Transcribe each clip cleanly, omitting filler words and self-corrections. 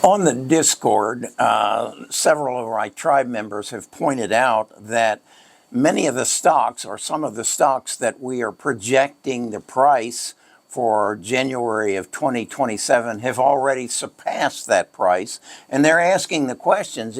On the Discord, several of my tribe members have pointed out that many of the stocks, or some of the stocks that we are projecting the price for January of 2027, have already surpassed that price. And they're asking the questions,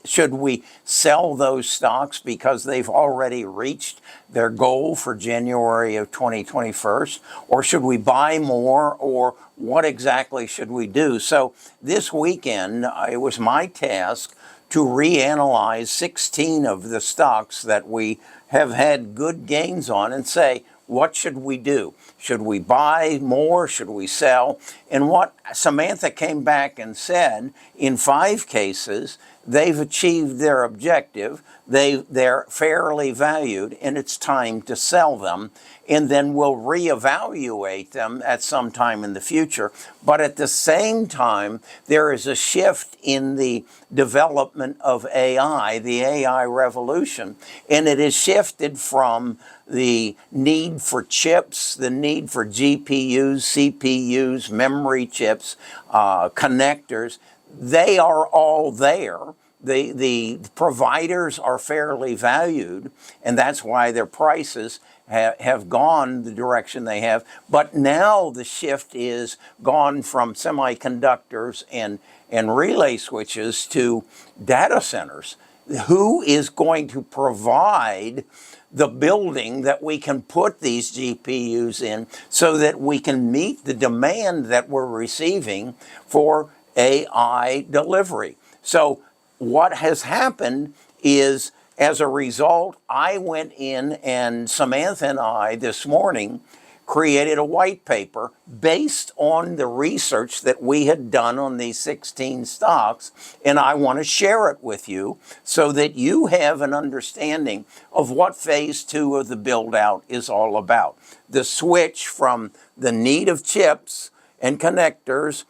should we sell those stocks because they've already reached their goal for January of 2021? Or should we buy more, or what exactly should we do? So this weekend, it was my task to reanalyze 16 of the stocks that we have had good gains on and say, what should we do? Should we buy more? Should we sell? And what Samantha came back and said, in 5 cases, they've achieved their objective, they're fairly valued, and it's time to sell them. And then we'll reevaluate them at some time in the future. But at the same time, there is a shift in the development of AI, the AI revolution, and it has shifted from the need for chips, the need for GPUs, CPUs, memory chips, connectors. They are all there. The providers are fairly valued, and that's why their prices have gone the direction they have. But now the shift is gone from semiconductors and relay switches to data centers. Who is going to provide the building that we can put these GPUs in so that we can meet the demand that we're receiving for AI delivery? So what has happened is, as a result, I went in, and Samantha and I this morning created a white paper based on the research that we had done on these 16 stocks, and I want to share it with you so that you have an understanding of what phase 2 of the build-out is all about. The switch from the need of chips and connectors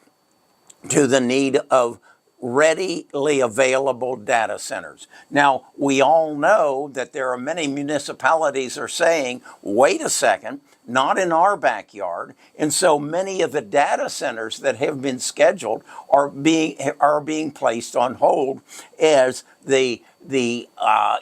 to the need of readily available data centers. Now, we all know that there are many municipalities are saying, wait a second, not in our backyard. And so many of the data centers that have been scheduled are being placed on hold as the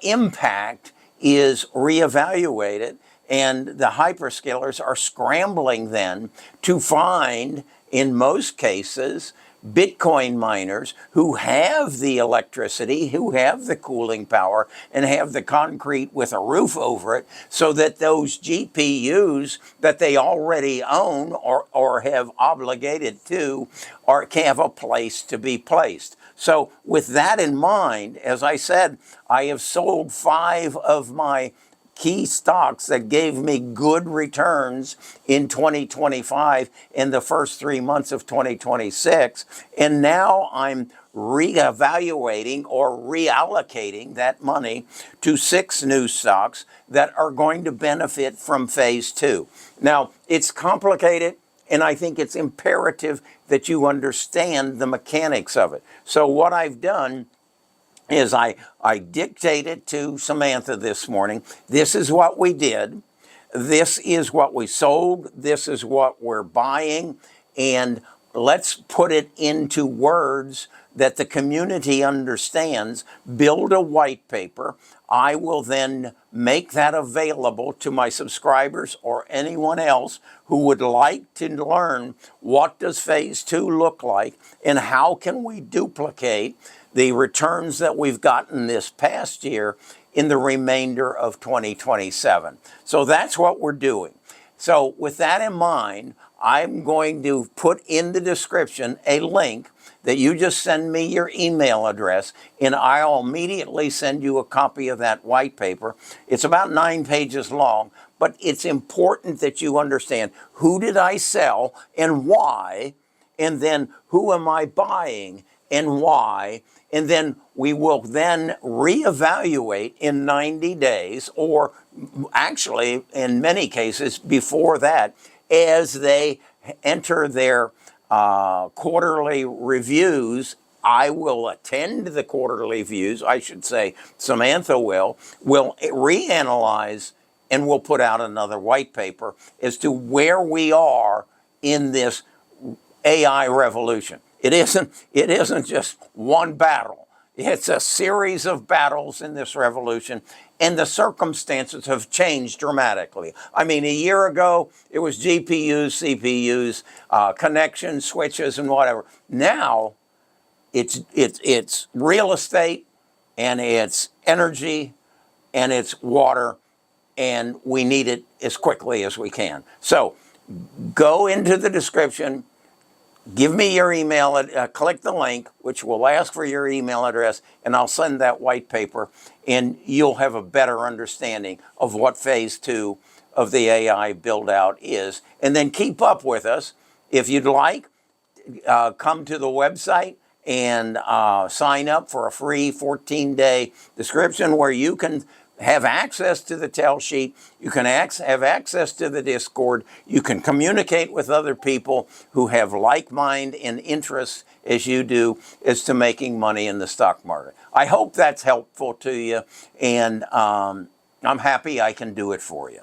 impact is reevaluated, and the hyperscalers are scrambling then to find, in most cases, Bitcoin miners who have the electricity, who have the cooling power, and have the concrete with a roof over it, so that those GPUs that they already own or have obligated to can have a place to be placed. So with that in mind, as I said, I have sold 5 of my key stocks that gave me good returns in 2025 in the first 3 months of 2026. And now I'm reevaluating or reallocating that money to 6 new stocks that are going to benefit from phase 2. Now, it's complicated, and I think it's imperative that you understand the mechanics of it. So what I've done is I dictated to Samantha this morning, this is what we did, this is what we sold, this is what we're buying, and let's put it into words that the community understands. Build a white paper. I will then make that available to my subscribers or anyone else who would like to learn what does phase 2 look like and how can we duplicate the returns that we've gotten this past year in the remainder of 2027. So that's what we're doing. So with that in mind, I'm going to put in the description a link that you just send me your email address, and I'll immediately send you a copy of that white paper. It's about 9 pages long, but it's important that you understand who did I sell and why, and then who am I buying and why, and then we will then reevaluate in 90 days, or actually in many cases before that, as they enter their quarterly reviews. I will attend the quarterly reviews, I should say Samantha will reanalyze, and we'll put out another white paper as to where we are in this AI revolution. It isn't just one battle. It's a series of battles in this revolution, and the circumstances have changed dramatically. I mean, a year ago, it was GPUs, CPUs, connections, switches, and whatever. Now, it's real estate, and it's energy, and it's water, and we need it as quickly as we can. So go into the description, give me your email, click the link, which will ask for your email address, and I'll send that white paper, and you'll have a better understanding of what phase 2 of the AI build out is. And then keep up with us. If you'd like, come to the website and sign up for a free 14-day description where you can have access to the tell sheet, you can have access to the Discord, you can communicate with other people who have like mind and interests as you do as to making money in the stock market. I hope that's helpful to you, and I'm happy I can do it for you.